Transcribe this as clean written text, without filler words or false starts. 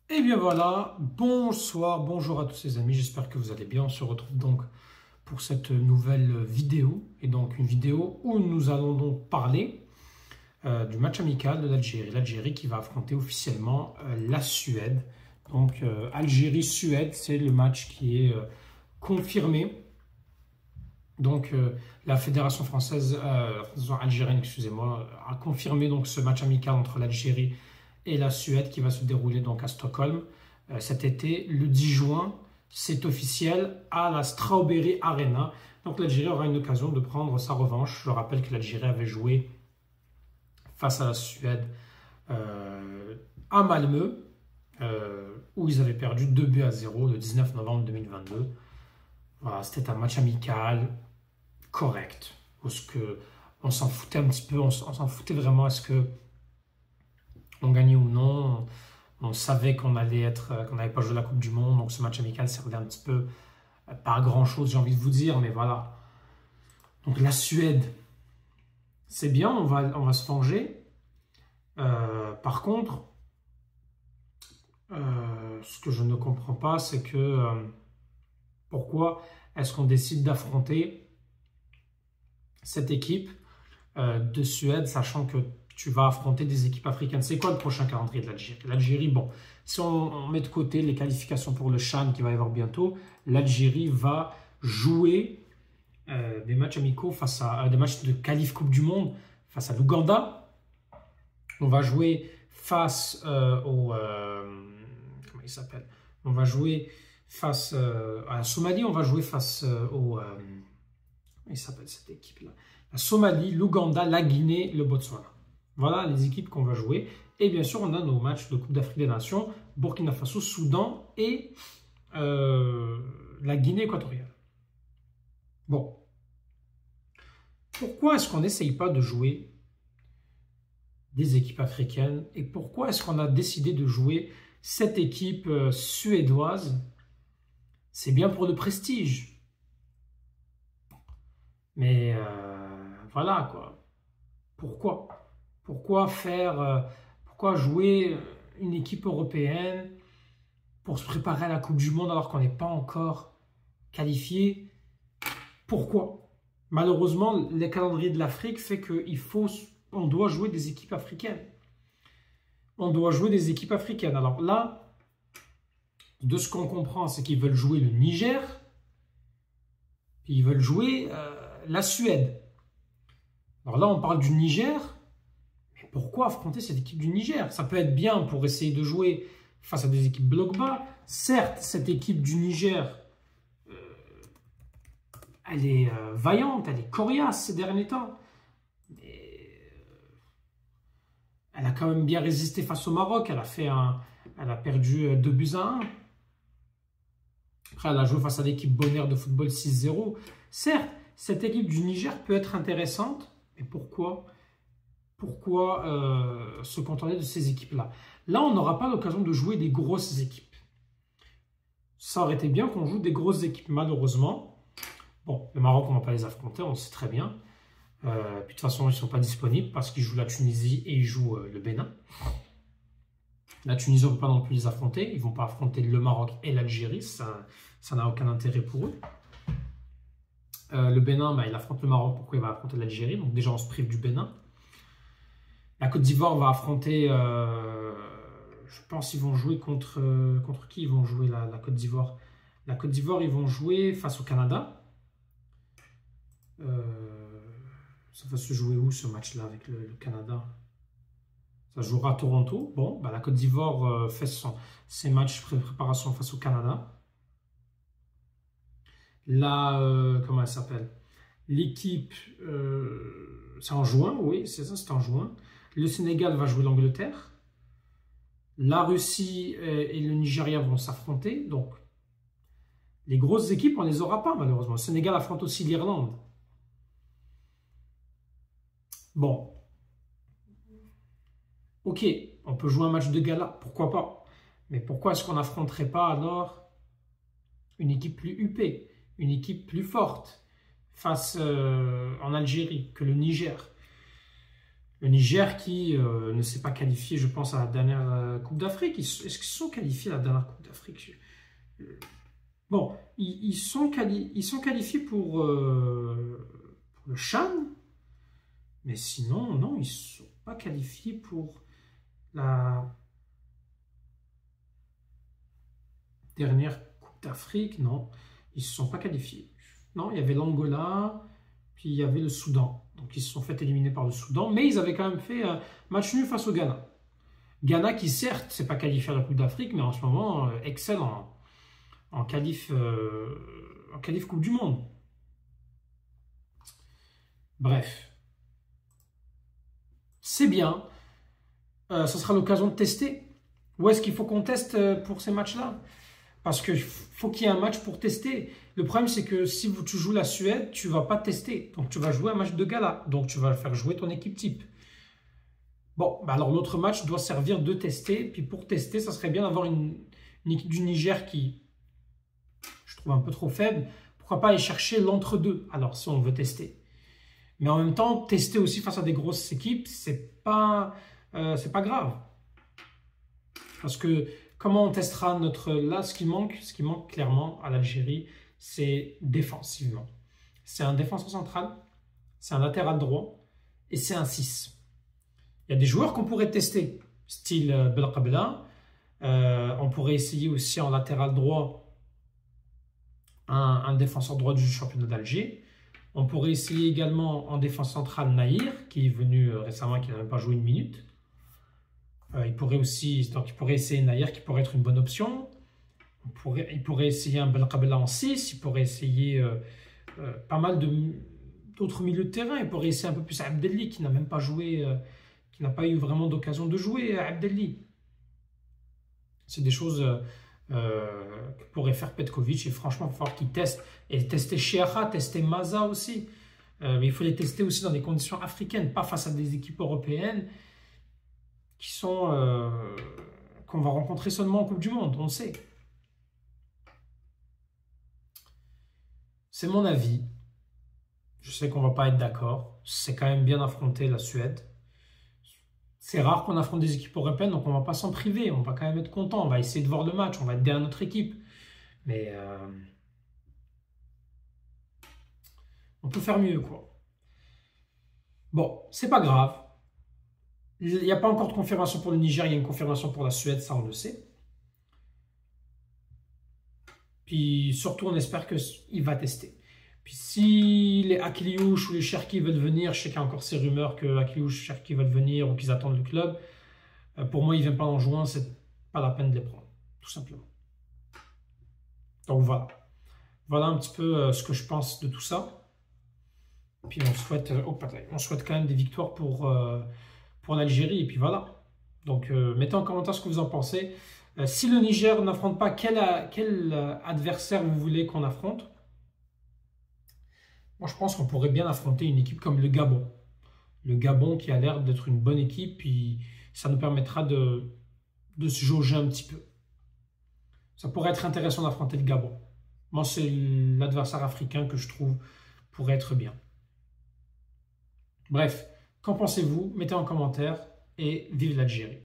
Et bien voilà, bonsoir, bonjour à tous les amis, j'espère que vous allez bien. On se retrouve donc pour cette nouvelle vidéo. Et donc une vidéo où nous allons donc parler du match amical de l'Algérie. L'Algérie qui va affronter officiellement la Suède. Donc Algérie-Suède, c'est le match qui est confirmé. Donc la fédération française, algérienne, excusez-moi, a confirmé donc ce match amical entre l'Algérie et la Suède qui va se dérouler donc à Stockholm cet été, le 10 juin. C'est officiel à la Strawberry Arena. Donc l'Algérie aura une occasion de prendre sa revanche. Je rappelle que l'Algérie avait joué face à la Suède à Malmö, où ils avaient perdu 2-0 le 19 novembre 2022. Voilà, c'était un match amical correct. Parce que on s'en foutait un petit peu, on s'en foutait vraiment. Est-ce que on gagnait ou non? On savait qu'on n'allait pas jouer la Coupe du Monde, donc ce match amical servait un petit peu pas à grand chose, j'ai envie de vous dire, mais voilà. Donc la Suède, c'est bien, on va se venger. Par contre, ce que je ne comprends pas, c'est que pourquoi est-ce qu'on décide d'affronter cette équipe de Suède, sachant que tu vas affronter des équipes africaines. C'est quoi le prochain calendrier de l'Algérie? L'Algérie, bon, si on met de côté les qualifications pour le CHAN qui va y avoir bientôt, l'Algérie va jouer des matchs amicaux face à des matchs de qualif Coupe du Monde face à l'Ouganda. On va jouer face au comment il s'appelle? On va jouer face à la Somalie. On va jouer face au comment il s'appelle cette équipe-là? La Somalie, l'Ouganda, la Guinée, le Botswana. Voilà les équipes qu'on va jouer. Et bien sûr, on a nos matchs de Coupe d'Afrique des Nations, Burkina Faso, Soudan et la Guinée équatoriale. Bon. Pourquoi est-ce qu'on n'essaye pas de jouer des équipes africaines? Et pourquoi est-ce qu'on a décidé de jouer cette équipe suédoise? C'est bien pour le prestige. Mais voilà quoi. Pourquoi? Pourquoi jouer une équipe européenne pour se préparer à la Coupe du Monde alors qu'on n'est pas encore qualifié? Pourquoi? Malheureusement, le calendrier de l'Afrique fait qu'on doit jouer des équipes africaines. On doit jouer des équipes africaines. Alors là, de ce qu'on comprend, c'est qu'ils veulent jouer le Niger, puis ils veulent jouer la Suède. Alors là, on parle du Niger. Mais pourquoi affronter cette équipe du Niger? Ça peut être bien pour essayer de jouer face à des équipes bloc bas. Certes, cette équipe du Niger, elle est vaillante, elle est coriace ces derniers temps. Mais elle a quand même bien résisté face au Maroc. Elle a perdu 2-1. Après, elle a joué face à l'équipe Bonheur de football 6-0. Certes, cette équipe du Niger peut être intéressante, mais pourquoi se contenter de ces équipes-là? Là, on n'aura pas l'occasion de jouer des grosses équipes. Ça aurait été bien qu'on joue des grosses équipes, malheureusement. Bon, le Maroc, on ne va pas les affronter, on le sait très bien. Puis de toute façon, ils ne sont pas disponibles parce qu'ils jouent la Tunisie et ils jouent le Bénin. La Tunisie, on ne peut pas non plus les affronter. Ils ne vont pas affronter le Maroc et l'Algérie. Ça n'a aucun intérêt pour eux. Le Bénin, il affronte le Maroc. Pourquoi il va affronter l'Algérie? Donc déjà, on se prive du Bénin. La Côte d'Ivoire va affronter... je pense qu'ils vont jouer contre qui ils vont jouer la Côte d'Ivoire? La Côte d'Ivoire, ils vont jouer face au Canada. Ça va se jouer où ce match-là avec le Canada? Ça jouera à Toronto. Bon, la Côte d'Ivoire fait ses matchs de préparation face au Canada. Là, comment elle s'appelle? L'équipe, c'est en juin, oui, c'est ça, c'est en juin. Le Sénégal va jouer l'Angleterre. La Russie et le Nigeria vont s'affronter. Donc, les grosses équipes, on ne les aura pas, malheureusement. Le Sénégal affronte aussi l'Irlande. Bon. Ok, on peut jouer un match de gala, pourquoi pas. Mais pourquoi est-ce qu'on n'affronterait pas alors une équipe plus huppée, une équipe plus forte face en Algérie que le Niger? Le Niger qui ne s'est pas qualifié, je pense, à la dernière Coupe d'Afrique. Est-ce qu'ils se sont qualifiés à la dernière Coupe d'Afrique? Bon, ils sont qualifiés pour le CHAN, mais sinon, non, ils ne sont pas qualifiés pour la dernière Coupe d'Afrique. Non, ils ne se sont pas qualifiés. Non, il y avait l'Angola, puis il y avait le Soudan. Donc ils se sont fait éliminer par le Soudan, mais ils avaient quand même fait un match nul face au Ghana. Ghana qui, certes, ne s'est pas qualifié à la Coupe d'Afrique, mais en ce moment, excelle en qualif Coupe du Monde. Bref, c'est bien. Ce sera l'occasion de tester. Où est-ce qu'il faut qu'on teste pour ces matchs-là? Parce qu'il faut qu'il y ait un match pour tester. Le problème, c'est que si tu joues la Suède, tu ne vas pas tester. Donc, tu vas jouer un match de gala. Donc, tu vas faire jouer ton équipe type. Bon, bah alors l'autre match doit servir de tester. Puis pour tester, ça serait bien d'avoir une équipe du Niger qui, je trouve, un peu trop faible. Pourquoi pas aller chercher l'entre-deux, alors, si on veut tester. Mais en même temps, tester aussi face à des grosses équipes, c'est pas grave. Parce que comment on testera notre... Là, ce qui manque clairement à l'Algérie, c'est défensivement. C'est un défenseur central, c'est un latéral droit et c'est un 6. Il y a des joueurs qu'on pourrait tester, style Belkabla. On pourrait essayer aussi en latéral droit un défenseur droit du championnat d'Alger. On pourrait essayer également en défense centrale Nahir, qui est venu récemment et qui n'a même pas joué une minute. Il pourrait essayer Nahir, qui pourrait être une bonne option. Il pourrait essayer un Belkabla en 6. Il pourrait essayer pas mal d'autres milieux de terrain. Il pourrait essayer un peu plus Abdelli, qui n'a même pas joué, qui n'a pas eu vraiment d'occasion de jouer Abdelli. C'est des choses que pourrait faire Petkovic. Et franchement, il va falloir qu'il teste. Et tester Sheaha, tester Maza aussi. Mais il faut les tester aussi dans des conditions africaines, pas face à des équipes européennes qu'on va rencontrer seulement en Coupe du Monde, on le sait. C'est mon avis. Je sais qu'on ne va pas être d'accord. C'est quand même bien affronter la Suède. C'est rare qu'on affronte des équipes européennes, donc on ne va pas s'en priver. On va quand même être content. On va essayer de voir le match. On va être derrière notre équipe. Mais on peut faire mieux, quoi. Bon, c'est pas grave. Il n'y a pas encore de confirmation pour le Niger, il y a une confirmation pour la Suède, ça on le sait. Puis surtout, on espère qu'il va tester. Puis si les Akiliouche ou les Cherki veulent venir, je sais qu'il y a encore ces rumeurs que Akiliouche et Cherki veulent venir ou qu'ils attendent le club. Pour moi, ils ne viennent pas en juin, c'est pas la peine de les prendre, tout simplement. Donc voilà. Voilà un petit peu ce que je pense de tout ça. Puis on souhaite quand même des victoires pour l'Algérie. Et puis voilà. Donc mettez en commentaire ce que vous en pensez. Si le Niger n'affronte pas, quel adversaire vous voulez qu'on affronte? Moi, je pense qu'on pourrait bien affronter une équipe comme le Gabon. Le Gabon qui a l'air d'être une bonne équipe. Puis ça nous permettra de se jauger un petit peu. Ça pourrait être intéressant d'affronter le Gabon. Moi, c'est l'adversaire africain que je trouve pourrait être bien. Bref, qu'en pensez-vous? Mettez en commentaire et vive l'Algérie.